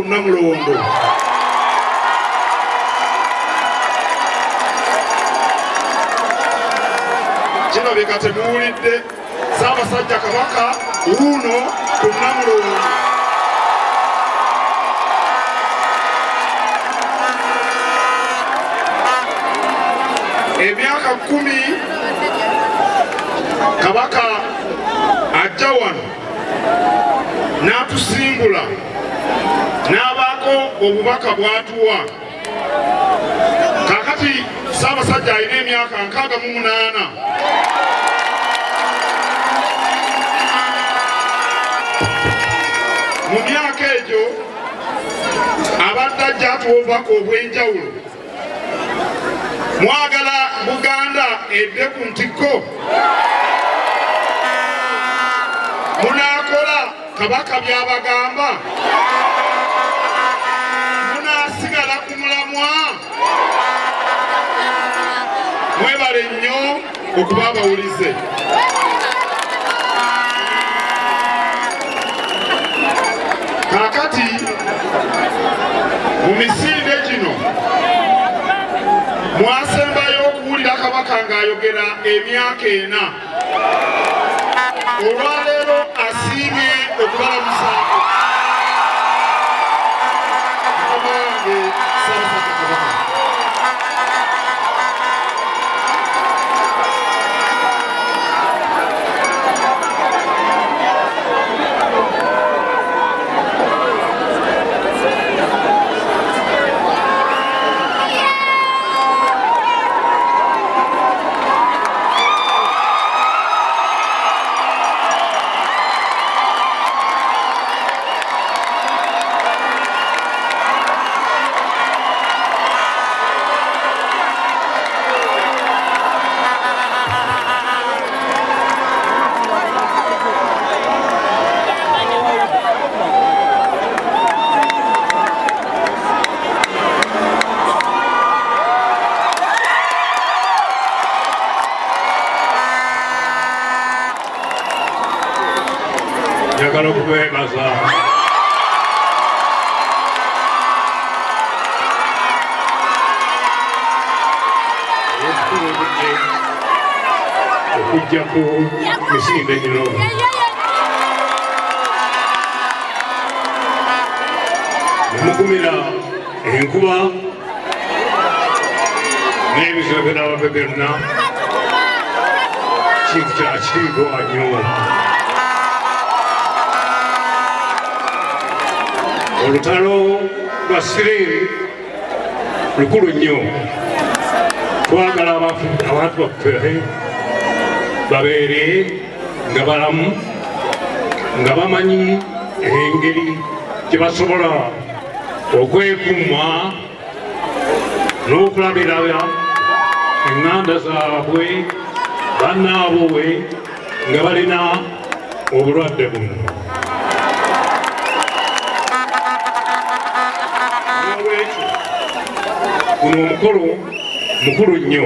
Namulondo. Kino bika temuwulidde Ssaabasajja Kabaka wuuno ku Namulondo. Emyaka 10 Kabaka ajja wano n'atusimbula n'abaako obubaka bw'atuwa. Kaakati Ssaabasajja alina emyaka 68. Mu myaka egyo abadde ajja atuwa obubaka obw'enjawulo. Mwagala Buganda edde ku ntikko? Munaakola Kabaka by'abagamba? Munaasigala ku mulamwa? Mwebale nnyo okuba abawulize. Kaakati mu misinde gino mwasembayo okuwulira Kabaka ng'ayogera emyaka 4. Olwaleero asiimye okubalamusa mukama wange Ssaabasajja Kabaka. Njagala okubeebaza okujja ku misinde gino. Nemugumira enkuba n'ebizibu n'ababbe byonna kintu kya kitiibwa nnyo. Olutalo lwa Siriri lukulu nnyo. Twagala abantu baffe babeere nga balamu, nga bamanyi engeri gye basobola okwekuuma n'okulabira eŋŋanda zaabwe bannaabwe nga balina obulwadde buno. Guno omukolo mukulu nnyo.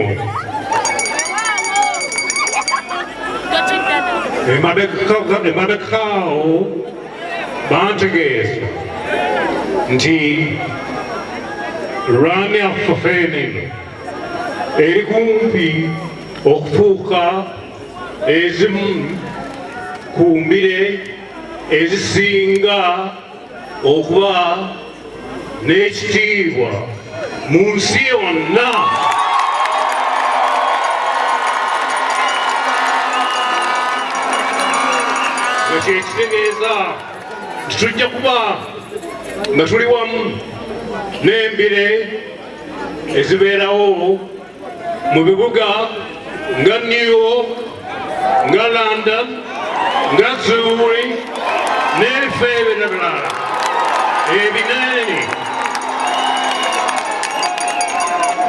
Emabekaawo bantegeeza nti lwani yaffe eno eri kumpi okufuuka ezimu ku mbire ezisinga okuba n'ekitiibwa mu nsi yonna. Kyekitegeeza nti tujja kuba nga tuli wamu n'embire ezibeerawo mu bibuga nga New York, nga London, nga Zurich n'ebifo ebirala ebinene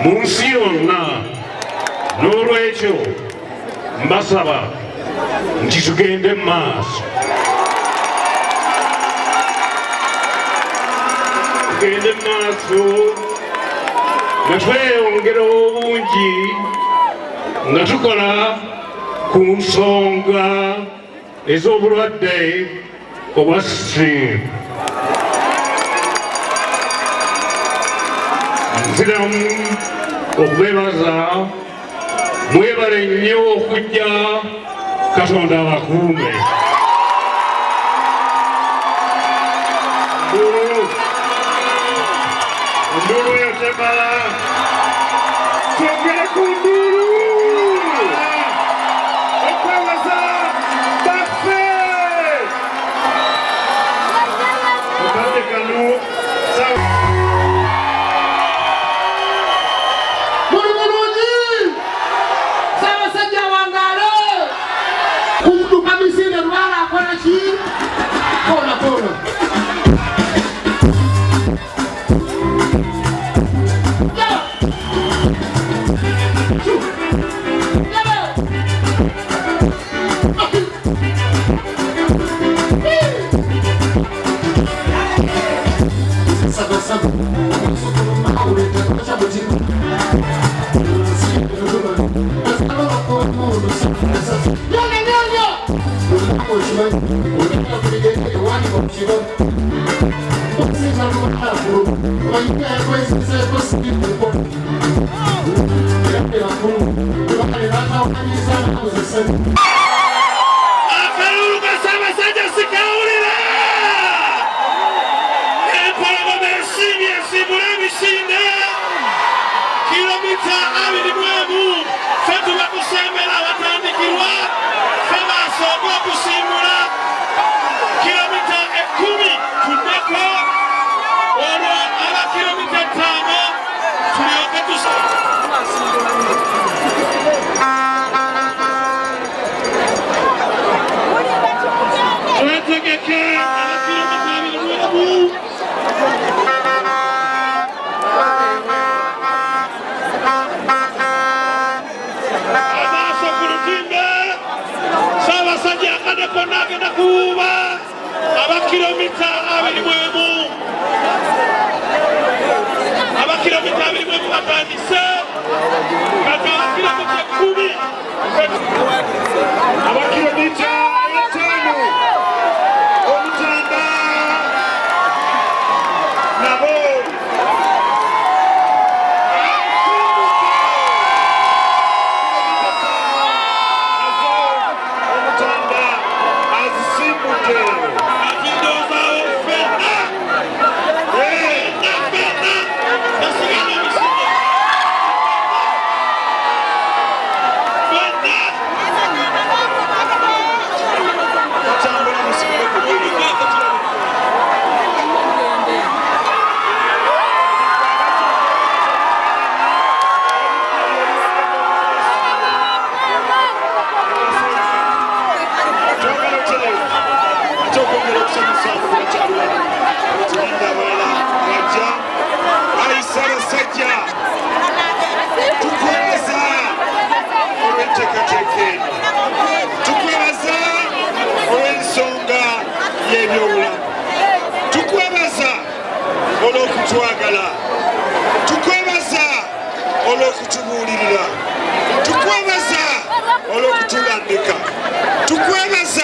mu nsi yonna. N'olwekyo mbasaba nti tugende mu maaso, tugende mu maaso nga tweyongera obungi nga tukola ku nsonga ez'obulwadde obwa siriimu. nziramu okubebaza mwebale nnyo okujja Katonda abakuume. Ndulu eyo temala, twogere ku ndulu okwebaza baffe okadde kano muli bulungi Ssaabasajja Wangaala kumuduka misinde lwala akola ki kola akalulu ka Ssaabasajja sikawulira empologoma ensimbi esimbula emisinde kilomita 21 ffe tuba kusembera abatandikirwa ffe basooka okusimbula kilomita 10 tuddeko olwo aba kilomita 5 tulyoke twetegeke abakilomita 21 amaaso ku lutimbe Ssaabasajja akadeko n'agenda kuwuuba abakilomita 21 abakilomita 21 batandise kati abakilomita 10 abakilomita 5 omutanda nabo omutanda azisimbudde akindozaawo ffenna tasigana misinde tambula musigale kugulika okwongera okusanyusa kubakyalula otulinda abalala bajja Ayi Ssaabasajja tukwebaza olw'enteekateeka eno tukwebaza olw'ensonga y'ebyobulamu tukwebaza olw'okutwagala olw'okutubuulirira tukwebaza olw'okutulandika